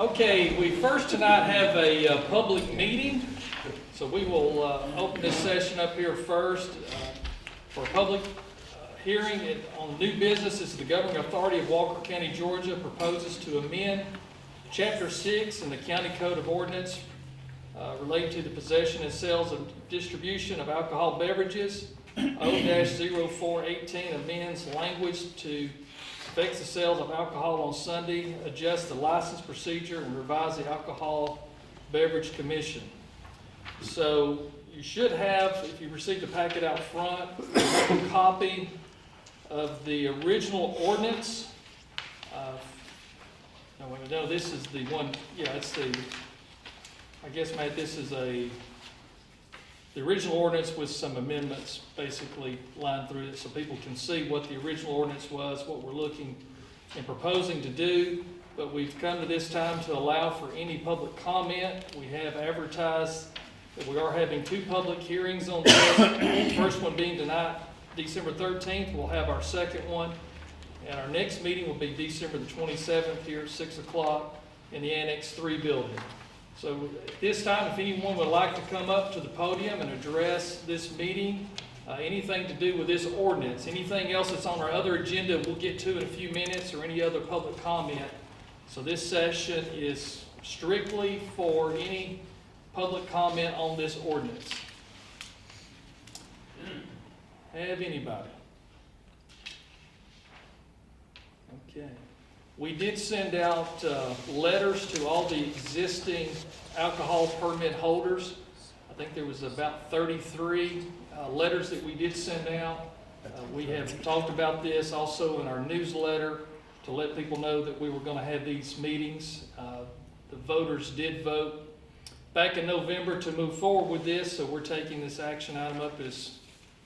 Okay, we first tonight have a public meeting, so we will open this session up here first for a public hearing on new business. This is the governing authority of Walker County, Georgia proposes to amend Chapter 6 in the County Code of Ordinance relating to the possession and sales and distribution of alcohol beverages. O-0418 amends language to affect the sales of alcohol on Sunday, adjust the license procedure, and revise the Alcohol Beverage Commission. So you should have, if you received a packet out front, a copy of the original ordinance. No, this is the one, yeah, it's the, I guess, Matt, this is the original ordinance with some amendments basically lined through it so people can see what the original ordinance was, what we're looking and proposing to do. But we've come to this time to allow for any public comment. We have advertised that we are having two public hearings on this. The first one being tonight, December 13th. We'll have our second one. And our next meeting will be December the 27th here at 6 o'clock in the Annex 3 building. So at this time, if anyone would like to come up to the podium and address this meeting, anything to do with this ordinance, anything else that's on our other agenda, we'll get to in a few minutes, or any other public comment. So this session is strictly for any public comment on this ordinance. Have anybody? Okay. We did send out letters to all the existing alcohol permit holders. I think there was about 33 letters that we did send out. We have talked about this also in our newsletter to let people know that we were going to have these meetings. The voters did vote back in November to move forward with this, so we're taking this action item up as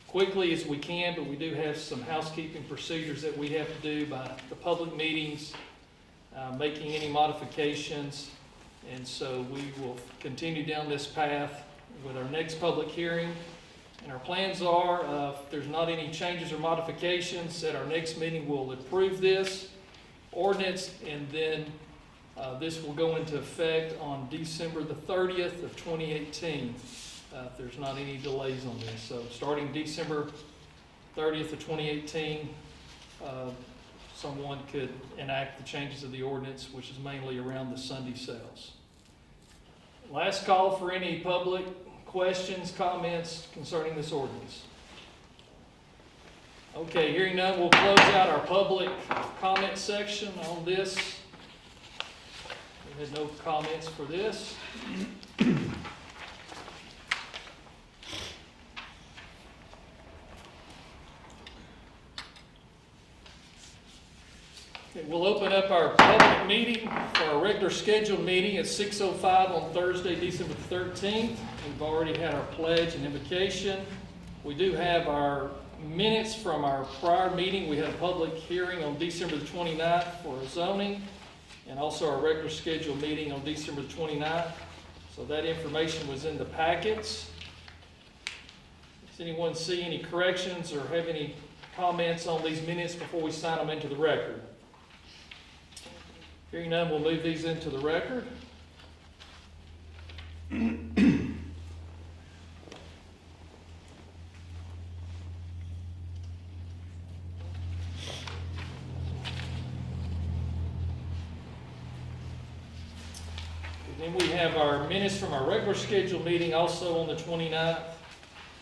quickly as we can, but we do have some housekeeping procedures that we have to do by the public meetings, making any modifications, and so we will continue down this path with our next public hearing. And our plans are, if there's not any changes or modifications, at our next meeting we'll approve this ordinance, and then this will go into effect on December the 30th of 2018. If there's not any delays on this. So starting December 30th of 2018, someone could enact the changes of the ordinance, which is mainly around the Sunday sales. Last call for any public questions, comments concerning this ordinance. Okay, hearing none, we'll close out our public comment section on this. We had no comments for this. Okay, we'll open up our public meeting for our regular scheduled meeting at 6:05 on Thursday, December 13th. We've already had our pledge and invocation. We do have our minutes from our prior meeting. We had a public hearing on December the 29th for zoning, and also our regular scheduled meeting on December the 29th. So that information was in the packets. Does anyone see any corrections or have any comments on these minutes before we sign them into the record? Hearing none, we'll move these into the record. Then we have our minutes from our regular scheduled meeting also on the 29th.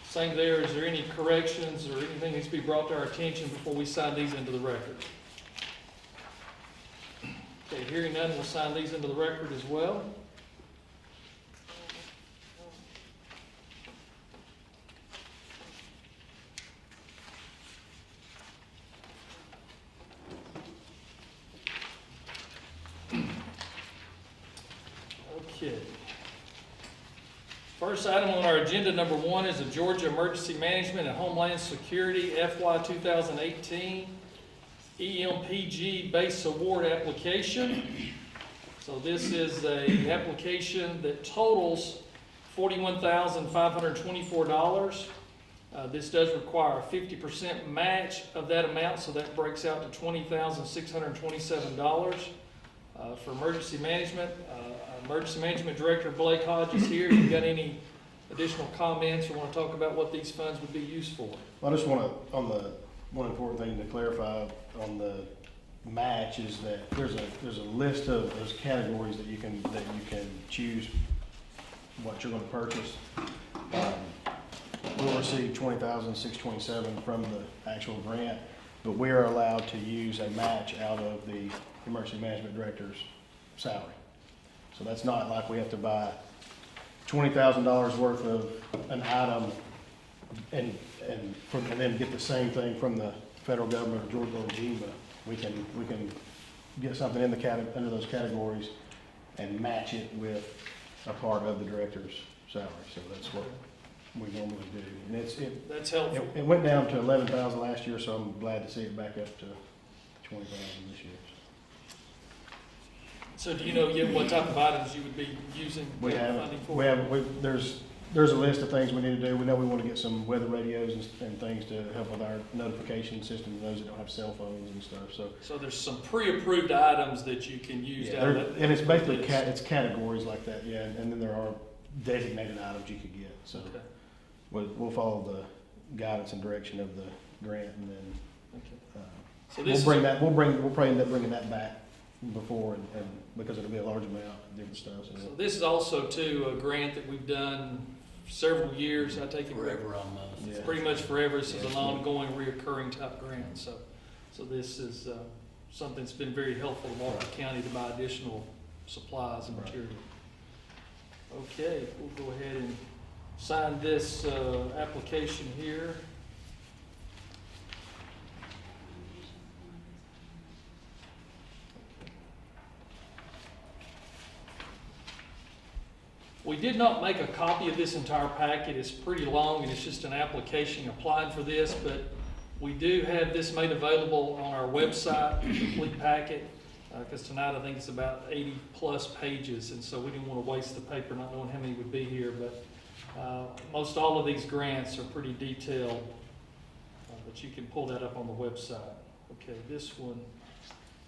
Same there. Is there any corrections or anything that needs to be brought to our attention before we sign these into the record? Okay, hearing none, we'll sign these into the record as well. Okay. First item on our agenda, number 1, is the Georgia Emergency Management and Homeland Security FY 2018 EMPG base award application. So this is a application that totals $41,524. This does require a 50% match of that amount, so that breaks out to $20,627. For emergency management, Emergency Management Director Blake Hodge is here. You got any additional comments or want to talk about what these funds would be used for? Well, I just want to, one important thing to clarify on the match is that there's a list of those categories that you can choose what you're going to purchase. We'll receive $20,627 from the actual grant, but we are allowed to use a match out of the Emergency Management Director's salary. So that's not like we have to buy $20,000 worth of an item and then get the same thing from the federal government or Georgia or GEMA. We can get something in under those categories and match it with a part of the director's salary. So that's what we normally do. And that's helpful. It went down to 11,000 last year, so I'm glad to see it back up to 20,000 this year. So do you know yet what type of items you would be using funding for? There's a list of things we need to do. We know we want to get some weather radios and things to help with our notification system, those that don't have cell phones and stuff. So there's some pre-approved items that you can use out of that. And it's basically it's categories like that, yeah. And then there are designated items you could get. So okay. We'll follow the guidance and direction of the grant, and then so we'll probably end up bringing that back before, and because it'll be a large amount of different stuff. So this is also too a grant that we've done several years. I take it forever almost. It's pretty much forever. This is an ongoing, reoccurring type grant. So this is something that's been very helpful to Walker County to buy additional supplies and material. Okay, we'll go ahead and sign this application here. We did not make a copy of this entire packet. It's pretty long and it's just an application applying for this, but we do have this made available on our website, the complete packet, because tonight I think it's about 80 plus pages, and so we didn't want to waste the paper not knowing how many would be here, but most all of these grants are pretty detailed, but you can pull that up on the website. Okay, this one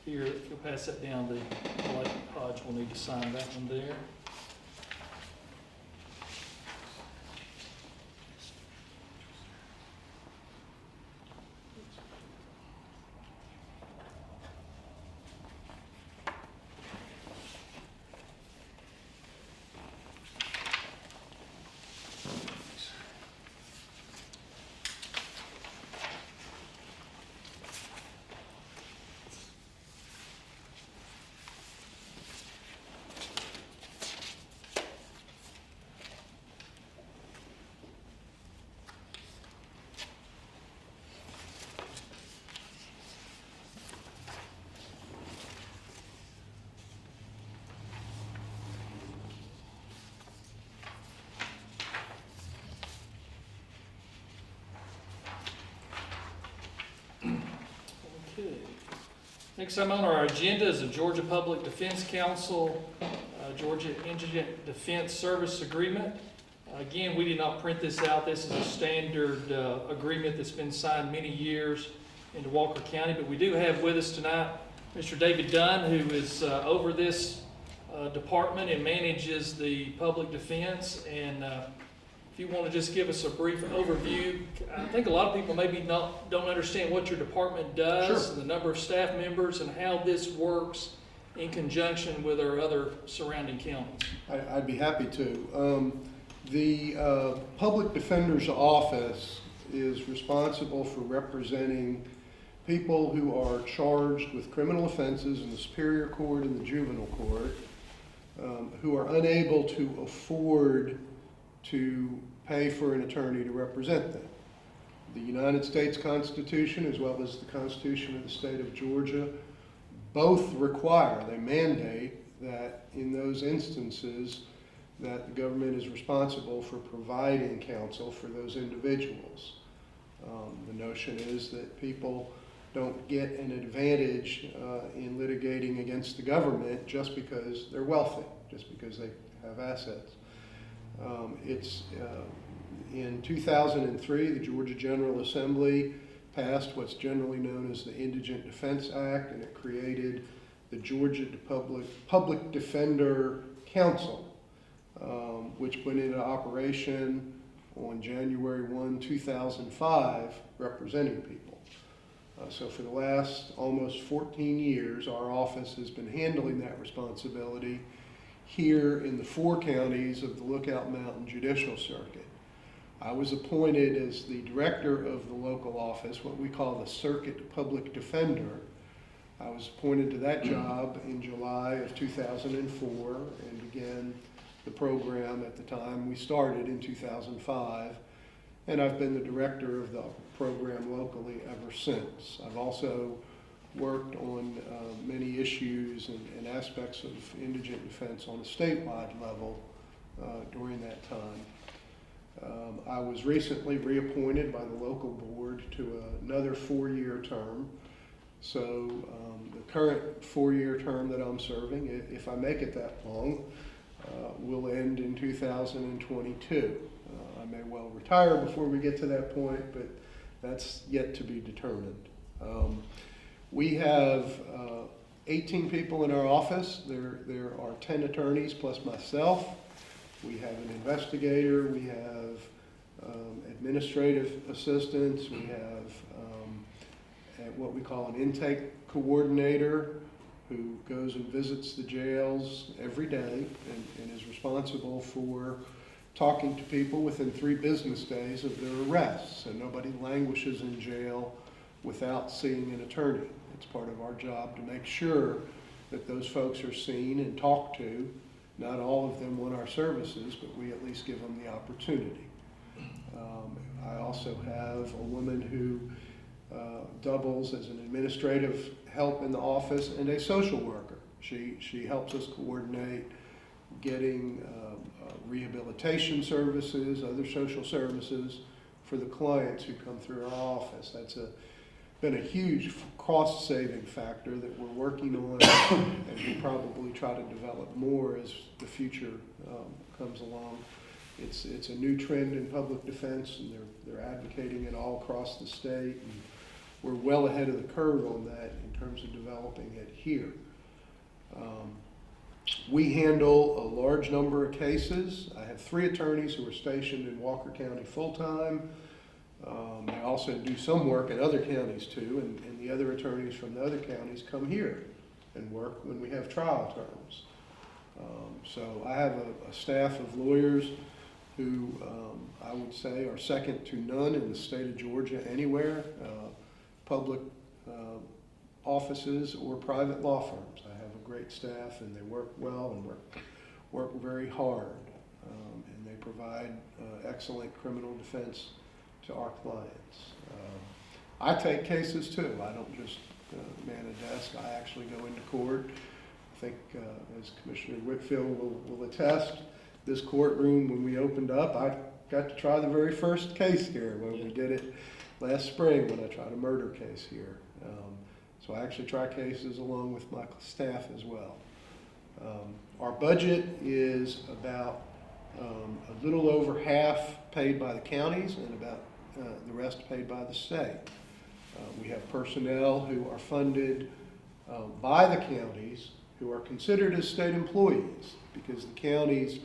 here, if you'll pass that down, the Blake Hodge will need to sign that one there. Okay. Next item on our agenda is the Georgia Public Defense Council, Georgia Indigent Defense Service Agreement. Again, we did not print this out. This is a standard agreement that's been signed many years into Walker County, but we do have with us tonight Mr. David Dunn, who is over this department and manages the public defense. And if you want to just give us a brief overview, I think a lot of people maybe don't understand what your department does, Sure. and the number of staff members, and how this works in conjunction with our other surrounding counties. I'd be happy to. The Public Defender's Office is responsible for representing people who are charged with criminal offenses in the Superior Court and the Juvenile Court, who are unable to afford to pay for an attorney to represent them. The United States Constitution, as well as the Constitution of the state of Georgia, both require, they mandate that in those instances that the government is responsible for providing counsel for those individuals. The notion is that people don't get an advantage in litigating against the government just because they're wealthy, just because they have assets. In 2003, the Georgia General Assembly passed what's generally known as the Indigent Defense Act, and it created the Georgia Public Defender Council, which went into operation on January 1, 2005, representing people. So for the last almost 14 years, our office has been handling that responsibility here in the 4 counties of the Lookout Mountain Judicial Circuit. I was appointed as the director of the local office, what we call the Circuit Public Defender. I was appointed to that job in July of 2004 and began the program at the time we started in 2005. And I've been the director of the program locally ever since. I've also worked on many issues and aspects of indigent defense on a statewide level during that time. I was recently reappointed by the local board to another 4-year term. So the current 4-year term that I'm serving, if I make it that long, will end in 2022. I may well retire before we get to that point, but that's yet to be determined. We have 18 people in our office. There are 10 attorneys plus myself. We have an investigator. We have administrative assistants. We have what we call an intake coordinator who goes and visits the jails every day and is responsible for talking to people within 3 business days of their arrest. So nobody languishes in jail without seeing an attorney. It's part of our job to make sure that those folks are seen and talked to. Not all of them want our services, but we at least give them the opportunity. I also have a woman who doubles as an administrative help in the office and a social worker. She helps us coordinate getting rehabilitation services, other social services for the clients who come through our office. That's been a huge cost-saving factor that we're working on and we'll probably try to develop more as the future comes along. It's a new trend in public defense, and they're advocating it all across the state. And we're well ahead of the curve on that in terms of developing it here. We handle a large number of cases. I have 3 attorneys who are stationed in Walker County full-time. I also do some work in other counties too, and the other attorneys from the other counties come here and work when we have trial terms. So I have a staff of lawyers who I would say are second to none in the state of Georgia anywhere, public offices or private law firms. I have a great staff and they work well and work very hard, and they provide excellent criminal defense to our clients. I take cases too. I don't just man a desk. I actually go into court. I think as Commissioner Whitfield will attest, this courtroom, when we opened up, I got to try the very first case here when we did it last spring when I tried a murder case here. So I actually try cases along with my staff as well. Our budget is about a little over half paid by the counties and about the rest paid by the state. We have personnel who are funded by the counties who are considered as state employees because the counties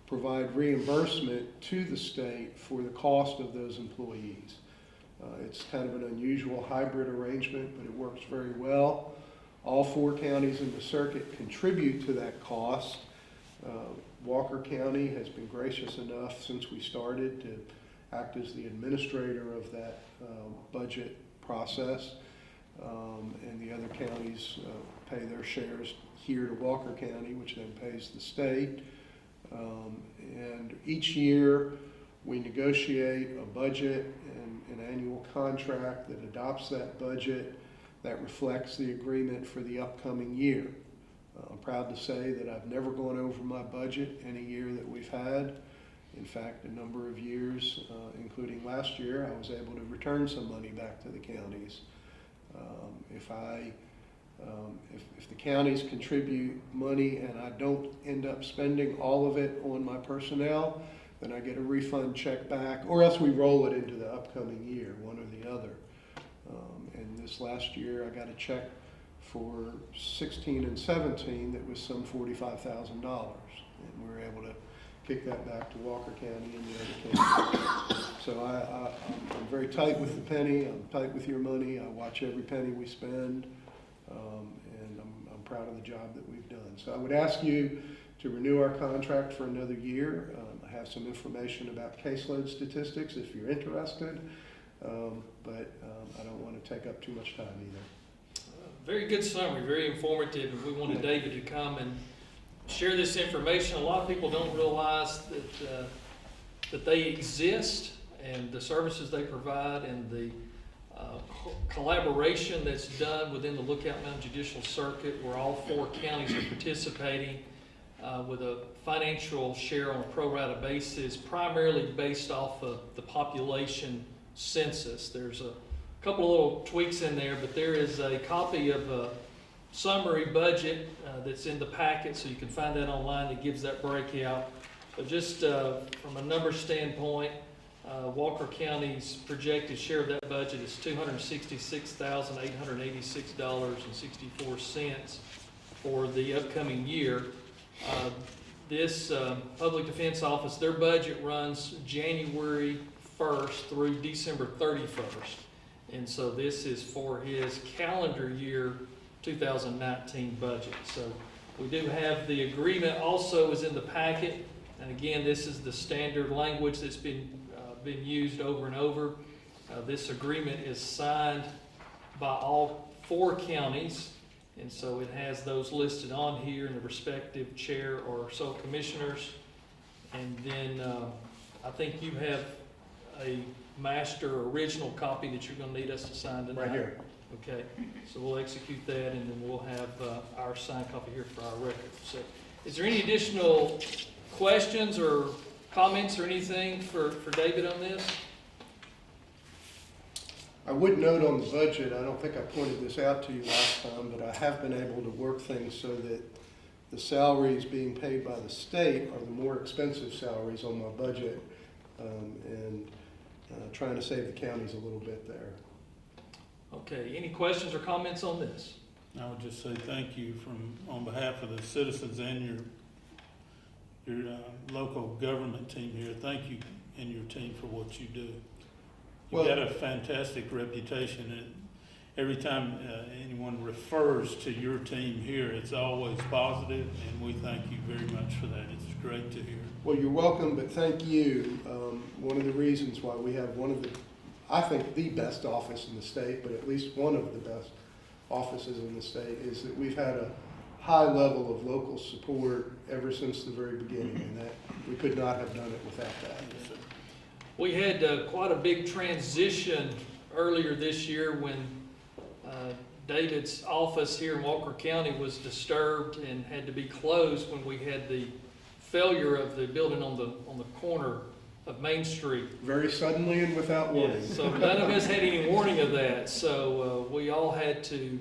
provide reimbursement to the state for the cost of those employees. It's kind of an unusual hybrid arrangement, but it works very well. All 4 counties in the circuit contribute to that cost. Walker County has been gracious enough since we started to act as the administrator of that budget process, and the other counties pay their shares here to Walker County, which then pays the state. And each year we negotiate a budget and an annual contract that adopts that budget that reflects the agreement for the upcoming year. I'm proud to say that I've never gone over my budget any year that we've had. In fact, a number of years, including last year, I was able to return some money back to the counties. If the counties contribute money and I don't end up spending all of it on my personnel, then I get a refund check back, or else we roll it into the upcoming year, one or the other. And this last year, I got a check for 16 and 17 that was some $45,000. And we were able to kick that back to Walker County and the other counties. So I'm very tight with the penny. I'm tight with your money. I watch every penny we spend, and I'm proud of the job that we've done. So I would ask you to renew our contract for another year. I have some information about caseload statistics if you're interested, but I don't want to take up too much time either. Very good summary, very informative, and we wanted David to come and share this information. A lot of people don't realize that they exist, and the services they provide, and the collaboration that's done within the Lookout Mountain Judicial Circuit, where all 4 counties are participating with a financial share on a pro rata basis, primarily based off of the population census. There's a couple of little tweaks in there, but there is a copy of a summary budget that's in the packet, so you can find that online that gives that breakout. But just from a number standpoint, Walker County's projected share of that budget is $266,886.64 for the upcoming year. This Public Defense Office, their budget runs January 1st through December 31st. And so this is for his calendar year 2019 budget. So we do have the agreement also is in the packet. And again, this is the standard language that's been used over and over. This agreement is signed by all 4 counties. And so it has those listed on here in the respective chair or so commissioners. And then I think you have a master original copy that you're going to need us to sign tonight. Right here. Okay, so we'll execute that, and then we'll have our signed copy here for our record. So is there any additional questions or comments or anything for David on this? I would note on the budget, I don't think I pointed this out to you last time, but I have been able to work things so that the salaries being paid by the state are the more expensive salaries on my budget, and trying to save the counties a little bit there. Okay, any questions or comments on this? I would just say thank you on behalf of the citizens and your local government team here. Thank you and your team for what you do. You've got a fantastic reputation, and every time anyone refers to your team here, it's always positive, and we thank you very much for that. It's great to hear. Well, you're welcome, but thank you. One of the reasons why we have I think the best office in the state, but at least one of the best offices in the state, is that we've had a high level of local support ever since the very beginning, and that we could not have done it without that. Yes, sir. We had quite a big transition earlier this year when David's office here in Walker County was disturbed and had to be closed when we had the failure of the building on the corner of Main Street. Very suddenly and without warning. Yes, so none of us had any warning of that. So we all had to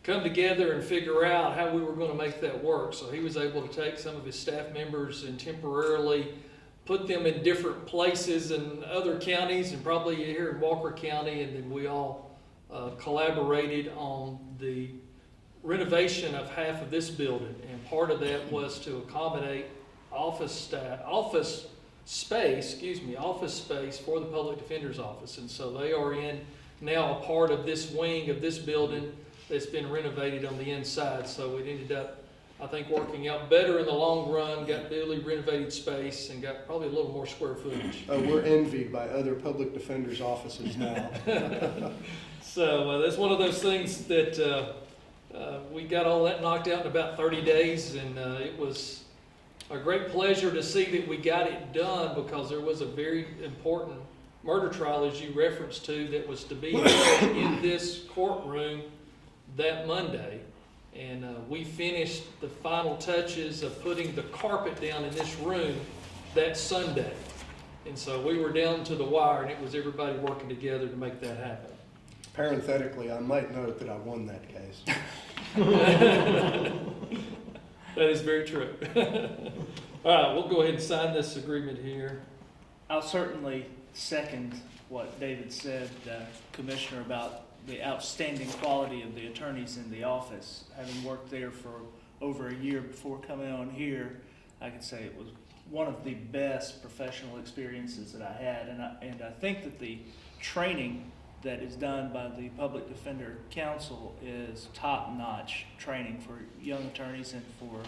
come together and figure out how we were going to make that work. So he was able to take some of his staff members and temporarily put them in different places in other counties and probably here in Walker County, and then we all collaborated on the renovation of half of this building. And part of that was to accommodate office space for the Public Defender's Office. And so they are now a part of this wing of this building that's been renovated on the inside. So it ended up, I think, working out better in the long run, got newly renovated space, and got probably a little more square footage. We're envied by other public defenders' offices now. So that's one of those things that we got all that knocked out in about 30 days, and it was a great pleasure to see that we got it done, because there was a very important murder trial, as you referenced to, that was to be held in this courtroom that Monday. And we finished the final touches of putting the carpet down in this room that Sunday. And so we were down to the wire, and it was everybody working together to make that happen. Parenthetically, I might note that I won that case. That is very true. All right, we'll go ahead and sign this agreement here. I'll certainly second what David said, Commissioner, about the outstanding quality of the attorneys in the office. Having worked there for over a year before coming on here, I can say it was one of the best professional experiences that I had. And I think that the training that is done by the Public Defender Council is top-notch training for young attorneys and for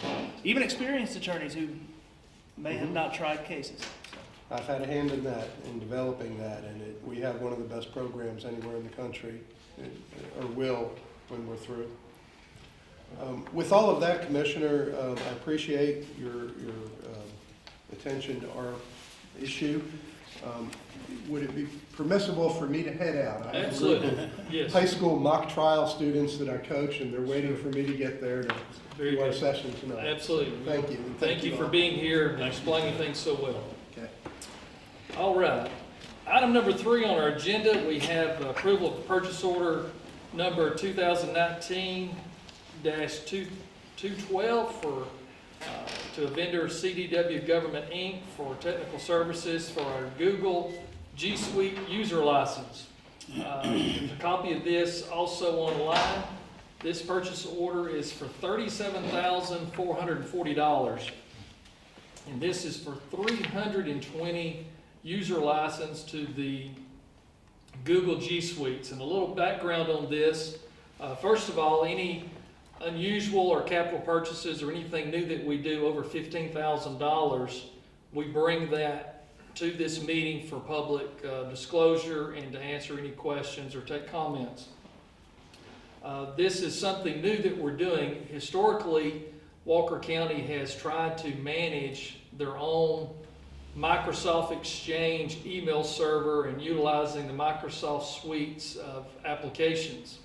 even experienced attorneys who may have not tried cases. So. I've had a hand in that, in developing that, and we have one of the best programs anywhere in the country, or will when we're through. With all of that, Commissioner, I appreciate your attention to our issue. Would it be permissible for me to head out? I have a group Absolutely, of yes. high school mock trial students that I coach, and they're waiting for me to get there to Very do our good. session tonight. Absolutely. Thank you. and Thank you for all. being here and explaining things so well. Okay. All right. Item number 3 on our agenda, we have approval of purchase order number 2019-212 for to a vendor CDW Government Inc. for technical services for our Google G Suite user license. There's a copy of this also online. This purchase order is for $37,440. And this is for 320 user license to the Google G Suites. And a little background on this. First of all, any unusual or capital purchases or anything new that we do over $15,000, we bring that to this meeting for public disclosure and to answer any questions or take comments. This is something new that we're doing. Historically, Walker County has tried to manage their own Microsoft Exchange email server and utilizing the Microsoft suites of applications.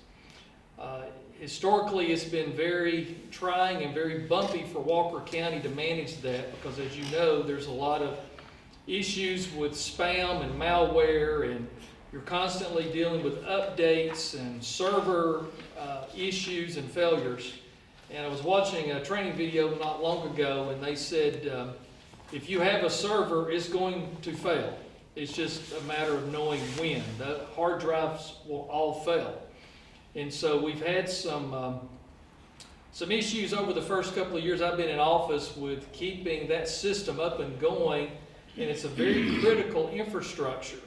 Historically, it's been very trying and very bumpy for Walker County to manage that because, as you know, there's a lot of issues with spam and malware, and you're constantly dealing with updates and server issues and failures. And I was watching a training video not long ago, and they said if you have a server, it's going to fail. It's just a matter of knowing when. The hard drives will all fail. And so we've had some issues over the first couple of years I've been in office with keeping that system up and going, and it's a very critical infrastructure.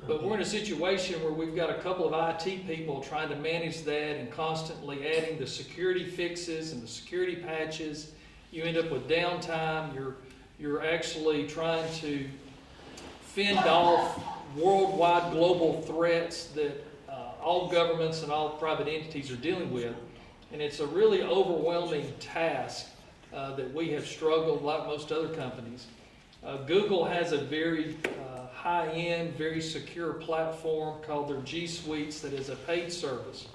But we're in a situation where we've got a couple of IT people trying to manage that and constantly adding the security fixes and the security patches. You end up with downtime. You're actually trying to fend off worldwide global threats that all governments and all private entities are dealing with. And it's a really overwhelming task that we have struggled like most other companies. Google has a very high-end, very secure platform called their G Suites that is a paid service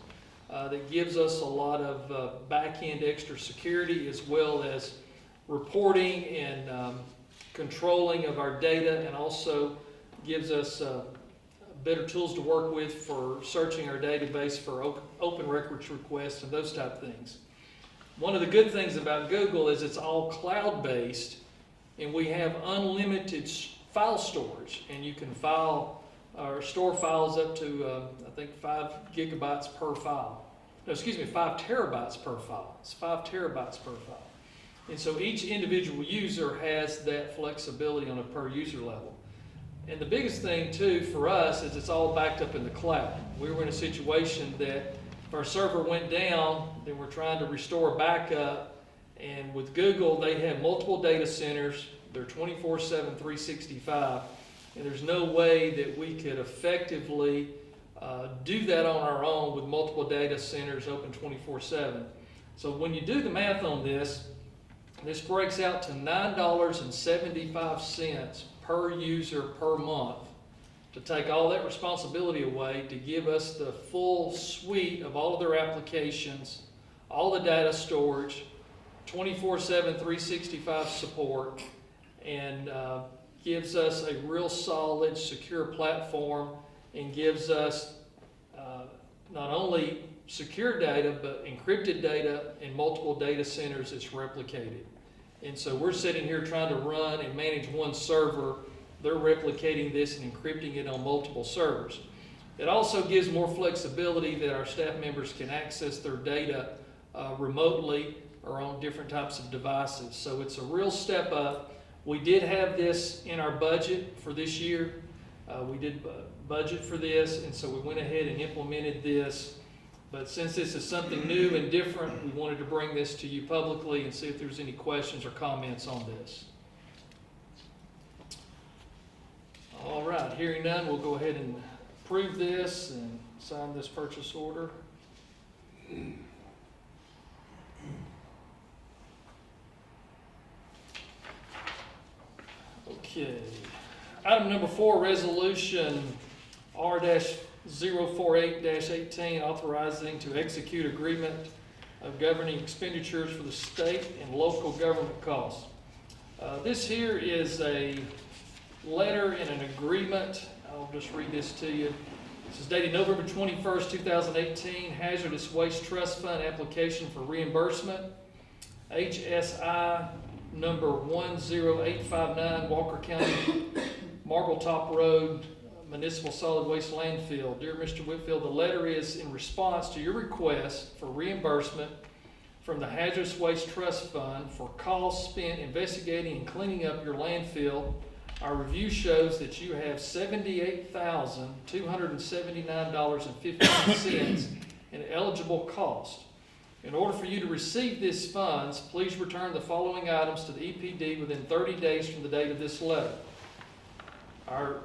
that gives us a lot of back-end extra security as well as reporting and controlling of our data, and also gives us better tools to work with for searching our database for open records requests and those type of things. One of the good things about Google is it's all cloud-based, and we have unlimited file storage, and you can file or store files up to I think 5 gigabytes per file. No, excuse me, 5 terabytes per file. It's 5 terabytes per file. And so each individual user has that flexibility on a per user level. And the biggest thing too for us is it's all backed up in the cloud. We were in a situation that if our server went down, then we're trying to restore backup. And with Google, they have multiple data centers. They're 24/7, 365. And there's no way that we could effectively do that on our own with multiple data centers open 24/7. So when you do the math on this, this breaks out to $9.75 per user per month to take all that responsibility away, to give us the full suite of all of their applications, all the data storage, 24/7, 365 support, and gives us a real solid, secure platform, and gives us not only secure data, but encrypted data in multiple data centers that's replicated. And so we're sitting here trying to run and manage one server. They're replicating this and encrypting it on multiple servers. It also gives more flexibility that our staff members can access their data remotely or on different types of devices. So it's a real step up. We did have this in our budget for this year. We did budget for this, and so we went ahead and implemented this. But since this is something new and different, we wanted to bring this to you publicly and see if there's any questions or comments on this. All right, hearing none, we'll go ahead and approve this and sign this purchase order. Okay. Item number 4, resolution R-048-18, authorizing to execute agreement of governing expenditures for the state and local government costs. This here is a letter and an agreement. I'll just read this to you. This is dated November 21st, 2018, Hazardous Waste Trust Fund application for reimbursement. HSI number 10859, Walker County, Marble-Top Road, Municipal Solid Waste Landfill. Dear Mr. Whitfield, the letter is in response to your request for reimbursement from the Hazardous Waste Trust Fund for costs spent investigating and cleaning up your landfill. Our review shows that you have $78,279.15 in eligible cost. In order for you to receive these funds, please return the following items to the EPD within 30 days from the date of this letter. Our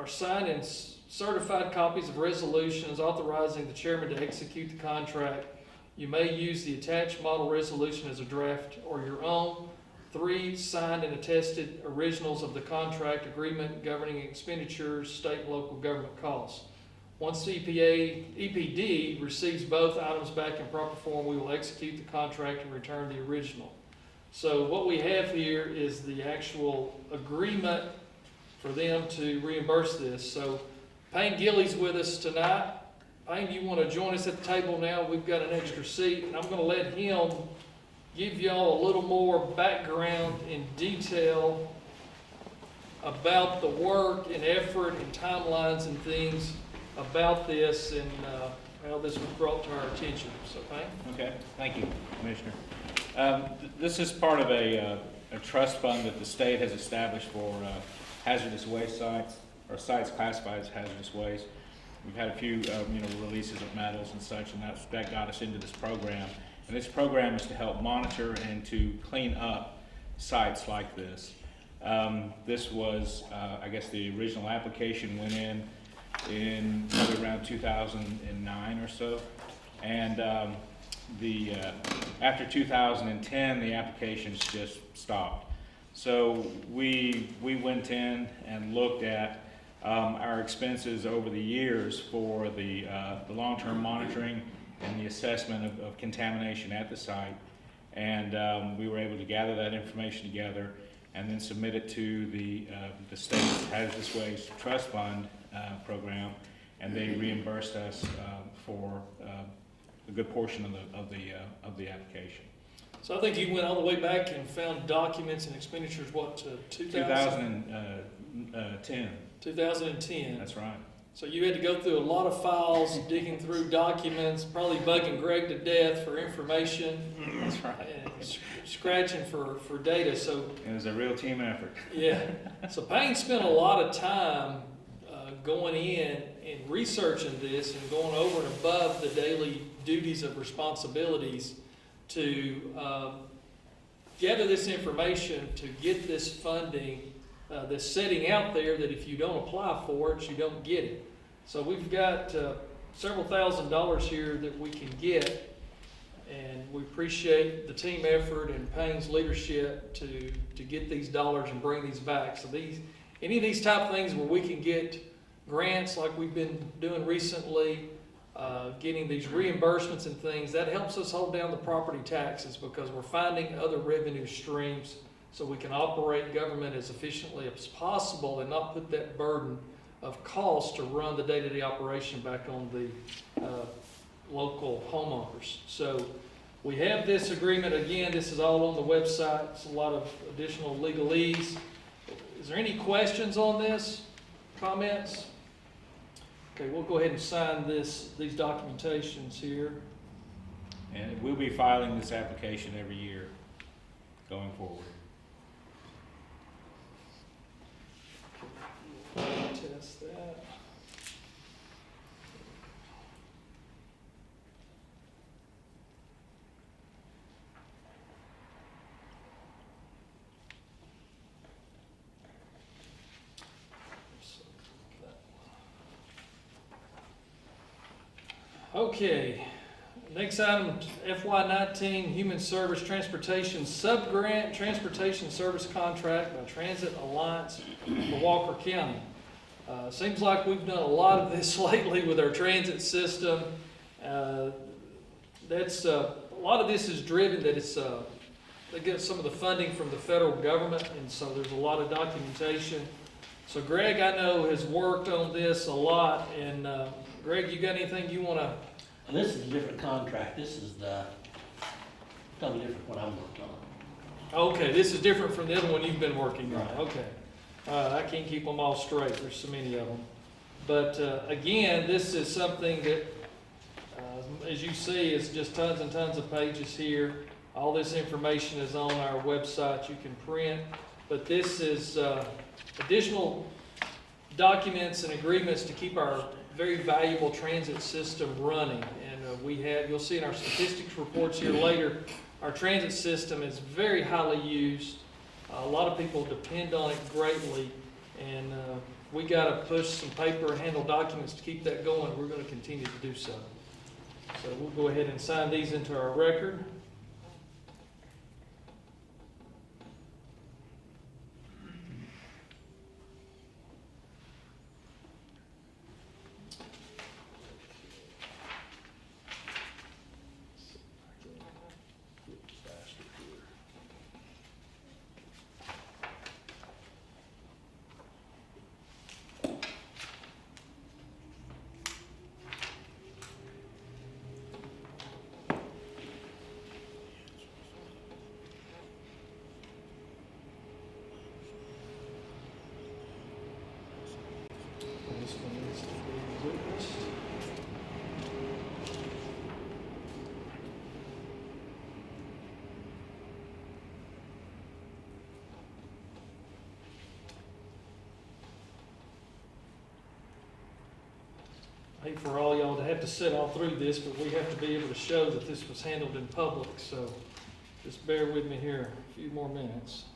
signed and certified copies of resolutions authorizing the chairman to execute the contract. You may use the attached model resolution as a draft or your own. 3 signed and attested originals of the contract agreement governing expenditures, state and local government costs. Once the EPD receives both items back in proper form, we will execute the contract and return the original. So what we have here is the actual agreement for them to reimburse this. So Payne Gillies with us tonight. Payne, you want to join us at the table now? We've got an extra seat, and I'm going to let him give y'all a little more background in detail about the work and effort and timelines and things about this and how this was brought to our attention. So, Payne? Okay, thank you, Commissioner. This is part of a trust fund that the state has established for hazardous waste sites, or sites classified as hazardous waste. We've had a few, releases of metals and such, and that got us into this program. And this program is to help monitor and to clean up sites like this. This was, I guess the original application went in probably around 2009 or so. And after 2010, the applications just stopped. So we went in and looked at our expenses over the years for the long-term monitoring and the assessment of contamination at the site. And we were able to gather that information together and then submit it to the state's Hazardous Waste Trust Fund program, and they reimbursed us for a good portion of the application. So I think you went all the way back and found documents and expenditures, what, to 2010. 2010. That's right. So you had to go through a lot of files, digging through documents, probably bugging Greg to death for information. That's right. And scratching for data. So it was a real team effort. Yeah. So Payne spent a lot of time going in and researching this and going over and above the daily duties of responsibilities to gather this information, to get this funding that's sitting out there that if you don't apply for it, you don't get it. So we've got several $1,000s here that we can get, and we appreciate the team effort and Payne's leadership to get these dollars and bring these back. So any of these type of things where we can get grants like we've been doing recently, getting these reimbursements and things, that helps us hold down the property taxes because we're finding other revenue streams so we can operate government as efficiently as possible and not put that burden of cost to run the day-to-day operation back on the local homeowners. So we have this agreement. Again, this is all on the website. It's a lot of additional legalese. Is there any questions on this? Comments? Okay, we'll go ahead and sign these documentations here. And we'll be filing this application every year going forward. Test that. Okay, next item, FY19 Human Service Transportation Subgrant Transportation Service Contract by Transit Alliance for Walker County. Seems like we've done a lot of this lately with our transit system. A lot of this is driven that they get some of the funding from the federal government, and so there's a lot of documentation. So Greg, I know, has worked on this a lot, and Greg, you got anything you want to? This is a different contract. This is totally different what I'm working on. Okay, this is different from the other one you've been working on. Right. Okay. I can't keep them all straight. There's so many of them. But again, this is something that, as you see, it's just tons and tons of pages here. All this information is on our website. You can print. But this is additional documents and agreements to keep our very valuable transit system running. And you'll see in our statistics reports here later, our transit system is very highly used. A lot of people depend on it greatly, and we got to push some paper and handle documents to keep that going. We're going to continue to do so. So we'll go ahead and sign these into our record. This one needs to be witnessed. I hate for all y'all to have to sit all through this, but we have to be able to show that this was handled in public, so just bear with me here a few more minutes.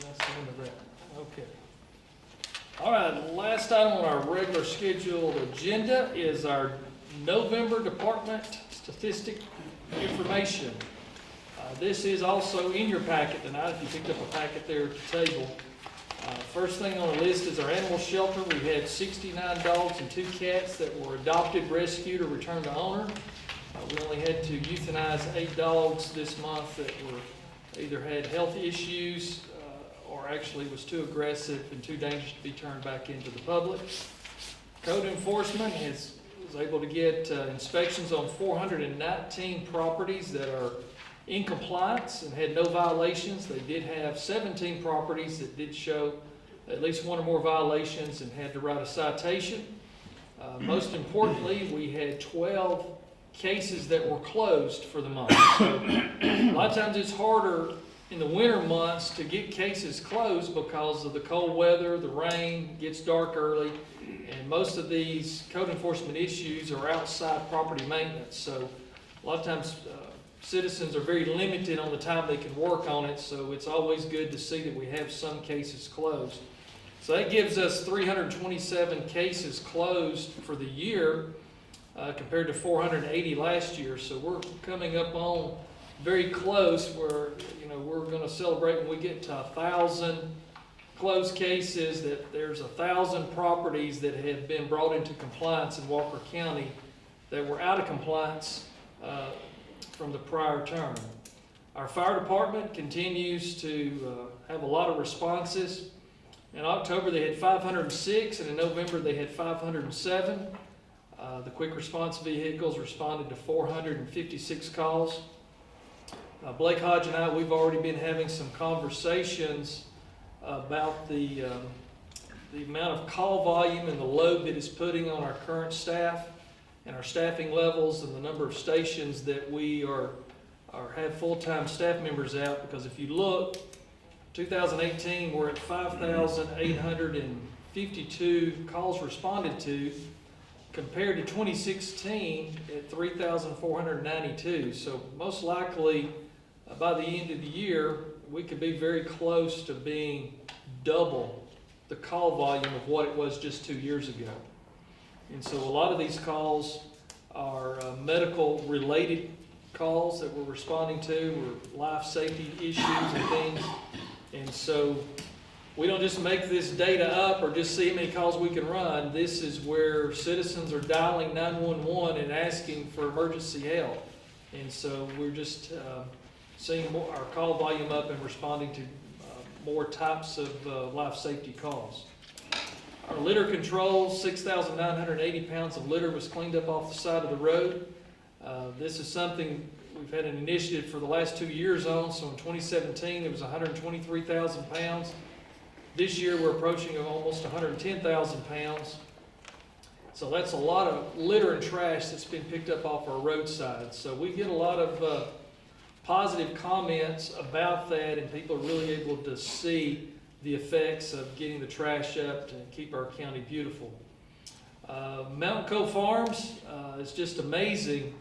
That's the end of that. Okay. All right, last item on our regular scheduled agenda is our November Department Statistic Information. This is also in your packet tonight, if you picked up a packet there at the table. First thing on the list is our animal shelter. We had 69 dogs and 2 cats that were adopted, rescued, or returned to owner. We only had to euthanize 8 dogs this month that were either had health issues or actually was too aggressive and too dangerous to be turned back into the public. Code enforcement was able to get inspections on 419 properties that are in compliance and had no violations. They did have 17 properties that did show at least one or more violations and had to write a citation. Most importantly, we had 12 cases that were closed for the month. So a lot of times it's harder in the winter months to get cases closed because of the cold weather, the rain, gets dark early, and most of these code enforcement issues are outside property maintenance. So a lot of times citizens are very limited on the time they can work on it, so it's always good to see that we have some cases closed. So that gives us 327 cases closed for the year. compared to 480 last year. So we're coming up on very close where, we're going to celebrate when we get to 1,000 closed cases, that there's 1,000 properties that have been brought into compliance in Walker County that were out of compliance from the prior term. Our fire department continues to have a lot of responses. In October, they had 506, and in November, they had 507. The quick response vehicles responded to 456 calls. Blake Hodge and I, we've already been having some conversations about the amount of call volume and the load that it's putting on our current staff and our staffing levels and the number of stations that we have full-time staff members out. Because if you look, 2018, we're at 5,852 calls responded to, compared to 2016 at 3,492. So most likely, by the end of the year, we could be very close to being double the call volume of what it was just 2 years ago. And so a lot of these calls are medical-related calls that we're responding to, or life safety issues and things. And so we don't just make this data up or just see how many calls we can run. This is where citizens are dialing 911 and asking for emergency help. And so we're just seeing our call volume up and responding to more types of life safety calls. Our litter control, 6,980 pounds of litter was cleaned up off the side of the road. This is something we've had an initiative for the last 2 years on. So in 2017, it was 123,000 pounds. This year, we're approaching almost 110,000 pounds. So that's a lot of litter and trash that's been picked up off our roadside. So we get a lot of positive comments about that, and people are really able to see the effects of getting the trash up to keep our county beautiful. Mountain Cove Farms, it's just amazing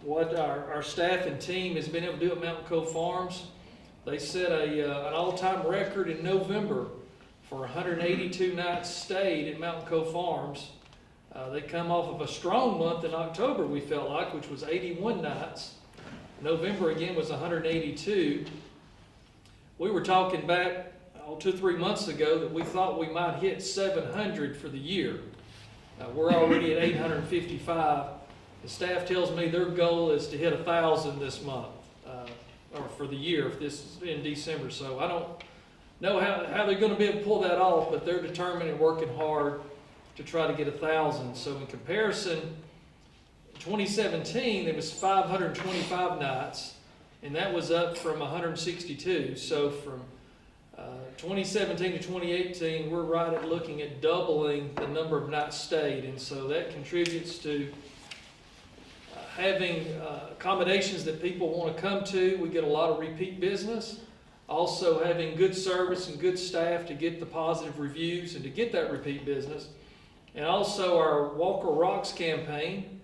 what our staff and team has been able to do at Mountain Cove Farms. They set an all-time record in November for 182 nights stayed at Mountain Cove Farms. They come off of a strong month in October, we felt like, which was 81 nights. November again was 182. We were talking back 2 or 3 months ago that we thought we might hit 700 for the year. We're already at 855. The staff tells me their goal is to hit 1,000 this month, or for the year, if this is in December. So I don't know how they're going to be able to pull that off, but they're determined and working hard to try to get 1,000. So in comparison, 2017, it was 525 nights, and that was up from 162. So from 2017 to 2018, we're right at looking at doubling the number of nights stayed, and so that contributes to having accommodations that people want to come to. We get a lot of repeat business. Also having good service and good staff to get the positive reviews and to get that repeat business. And also our Walker Rocks campaign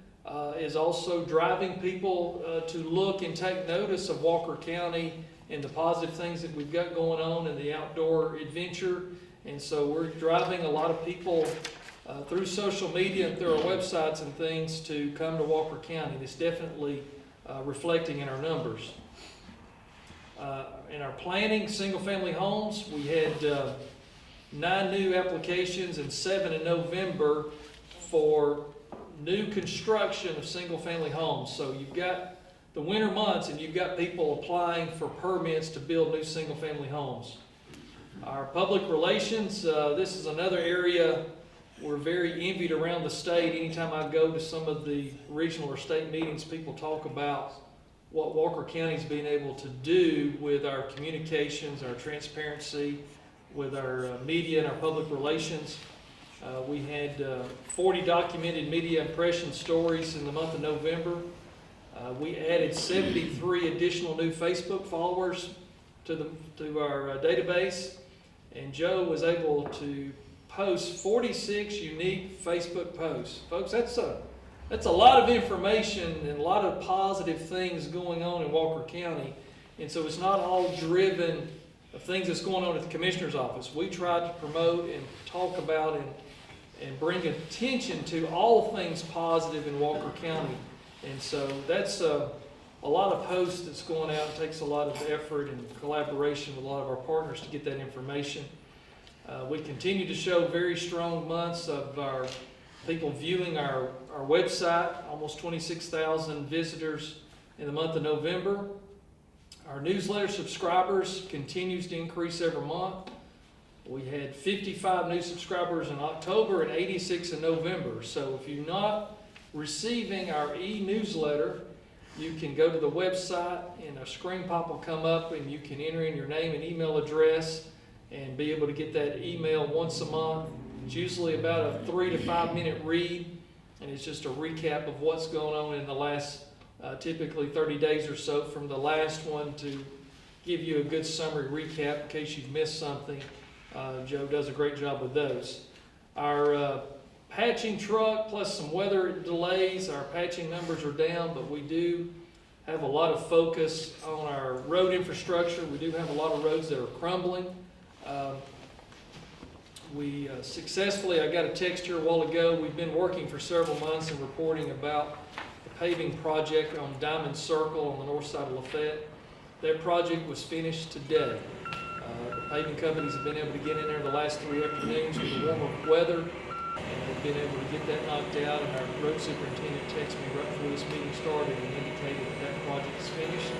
is also driving people to look and take notice of Walker County and the positive things that we've got going on in the outdoor adventure. And so we're driving a lot of people through social media and through our websites and things to come to Walker County. It's definitely reflecting in our numbers. In our planning, single-family homes, we had 9 new applications and 7 in November for new construction of single-family homes. So you've got the winter months and you've got people applying for permits to build new single-family homes. Our public relations, this is another area we're very envied around the state. Anytime I go to some of the regional or state meetings, people talk about what Walker County's been able to do with our communications, our transparency, with our media and our public relations. We had 40 documented media impression stories in the month of November. We added 73 additional new Facebook followers to our database, and Joe was able to post 46 unique Facebook posts. Folks, that's a lot of information and a lot of positive things going on in Walker County. And so it's not all driven of things that's going on at the Commissioner's office. We try to promote and talk about and bring attention to all things positive in Walker County. And so that's a lot of posts that's going out. It takes a lot of effort and collaboration with a lot of our partners to get that information. We continue to show very strong months of our people viewing our website, almost 26,000 visitors in the month of November. Our newsletter subscribers continues to increase every month. We had 55 new subscribers in October and 86 in November. So if you're not receiving our e-newsletter, you can go to the website and a screen pop will come up and you can enter in your name and email address and be able to get that email once a month. It's usually about a 3 to 5 minute read, and it's just a recap of what's going on in the last typically 30 days or so from the last one to give you a good summary recap in case you've missed something. Joe does a great job with those. Our patching truck plus some weather delays, our patching numbers are down, but we do have a lot of focus on our road infrastructure. We do have a lot of roads that are crumbling. We successfully, I got a text here a while ago, we've been working for several months and reporting about the paving project on Diamond Circle on the north side of Lafayette. That project was finished today. The paving companies have been able to get in there the last 3 afternoons with the warmer weather, and they've been able to get that knocked out, and our road superintendent texted me right before this meeting started and indicated that that project is finished.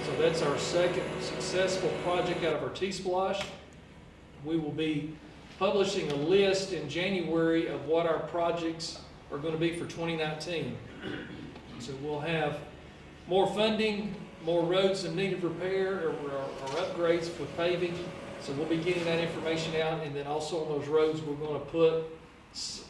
So that's our second successful project out of our T-Splosh. We will be publishing a list in January of what our projects are going to be for 2019. So we'll have more funding, more roads in need of repair or upgrades with paving. So we'll be getting that information out, and then also on those roads we're going to put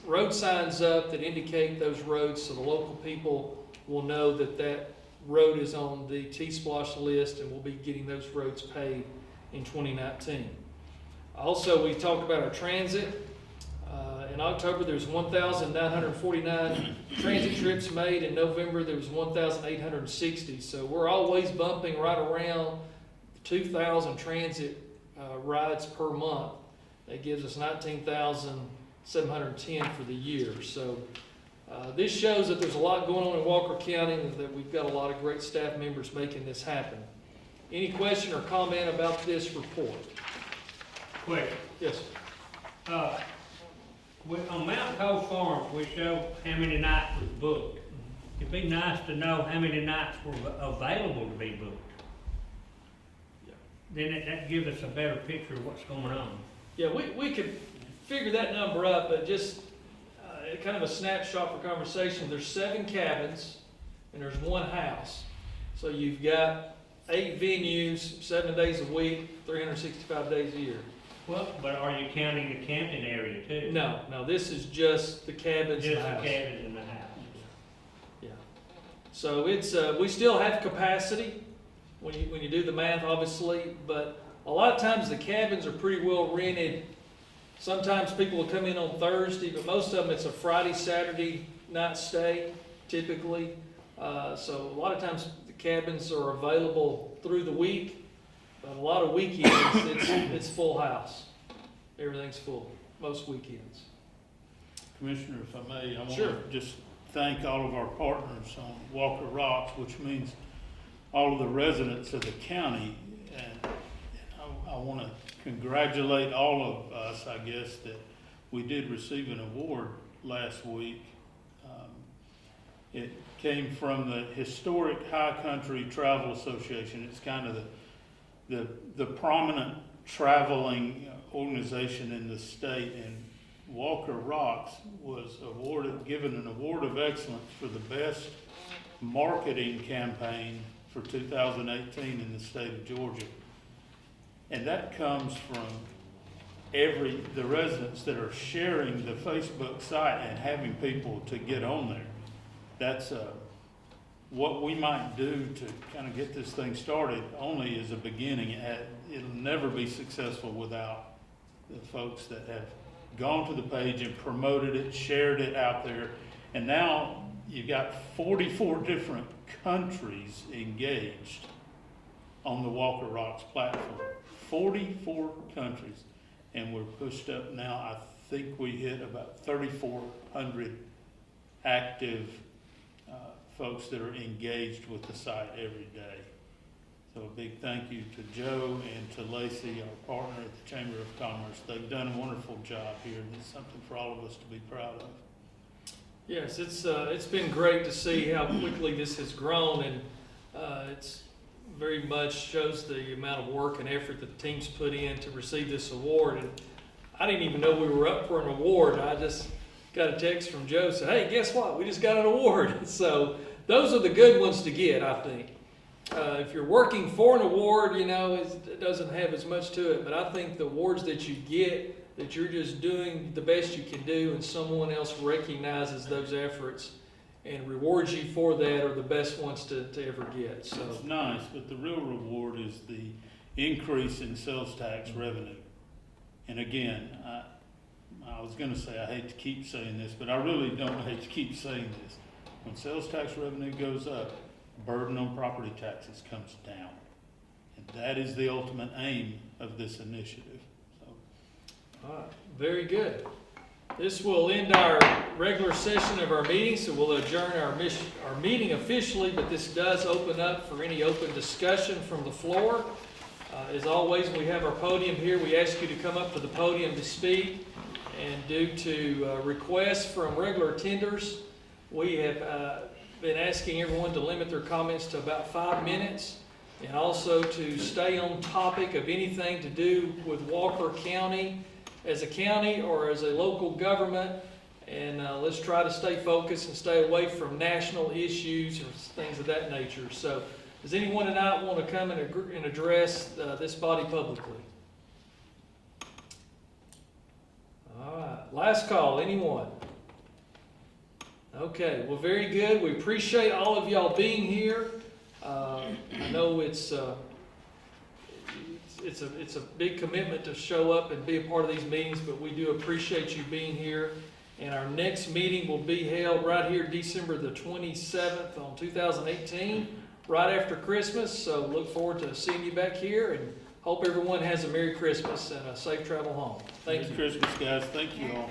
road signs up that indicate those roads so the local people will know that that road is on the T-Splosh list, and we'll be getting those roads paved in 2019. Also, we talked about our transit. In October, there was 1,949 transit trips made. In November, there was 1,860. So we're always bumping right around 2,000 transit rides per month. That gives us 19,710 for the year. So this shows that there's a lot going on in Walker County and that we've got a lot of great staff members making this happen. Any question or comment about this report? Quick. Yes. On Mount Coast Farms, we show how many nights was booked. It'd be nice to know how many nights were available to be booked. Yeah. Then that gives us a better picture of what's going on. Yeah, we could figure that number up, but just kind of a snapshot for conversation. There's 7 cabins and there's 1 house. So you've got 8 venues, 7 days a week, 365 days a year. Well, but are you counting the camping area too? No, this is just the cabins and the Just house. the cabins in the house. Yeah. So it's we still have capacity when you do the math, obviously, but a lot of times the cabins are pretty well rented. Sometimes people will come in on Thursday, but most of them it's a Friday, Saturday night stay, typically. So a lot of times the cabins are available through the week. But a lot of weekends, it's full house. Everything's full, most weekends. Commissioner, if I may, I want Sure. to just thank all of our partners on Walker Rocks, which means all of the residents of the county. And I want to congratulate all of us, I guess, that we did receive an award last week. It came from the Historic High Country Travel Association. It's kind of the prominent traveling organization in the state, and Walker Rocks was given an award of excellence for the best marketing campaign for 2018 in the state of Georgia. And that comes from the residents that are sharing the Facebook site and having people to get on there. That's what we might do to kind of get this thing started only is a beginning. It'll never be successful without the folks that have gone to the page and promoted it, shared it out there. And now you've got 44 different countries engaged on the Walker Rocks platform. 44 countries. And we're pushed up now, I think we hit about 3,400 active folks that are engaged with the site every day. So a big thank you to Joe and to Lacey, our partner at the Chamber of Commerce. They've done a wonderful job here, and it's something for all of us to be proud of. Yes, it's been great to see how quickly this has grown, and it's very much shows the amount of work and effort that the team's put in to receive this award. And I didn't even know we were up for an award. I just got a text from Joe, said, "Hey, guess what? We just got an award." So those are the good ones to get, I think. If you're working for an award, it doesn't have as much to it. But I think the awards that you get, that you're just doing the best you can do, and someone else recognizes those efforts and rewards you for that, are the best ones to ever get. So It's nice, but the real reward is the increase in sales tax revenue. And again, I was going to say, I hate to keep saying this, but I really don't hate to keep saying this. When sales tax revenue goes up, burden on property taxes comes down. And that is the ultimate aim of this initiative. So, all right, very good. This will end our regular session of our meeting, so we'll adjourn our meeting officially, but this does open up for any open discussion from the floor. As always, we have our podium here. We ask you to come up to the podium to speak, and due to requests from regular attenders, we have been asking everyone to limit their comments to about 5 minutes, and also to stay on topic of anything to do with Walker County as a county or as a local government, and let's try to stay focused and stay away from national issues or things of that nature. So does anyone tonight want to come and address this body publicly? All right, last call, anyone? Okay, well, very good. We appreciate all of y'all being here. I know it's a big commitment to show up and be a part of these meetings, but we do appreciate you being here. And our next meeting will be held right here December the 27th on 2018, right after Christmas. So look forward to seeing you back here, and hope everyone has a Merry Christmas and a safe travel home. Thank you. Merry Christmas, guys. Thank you all.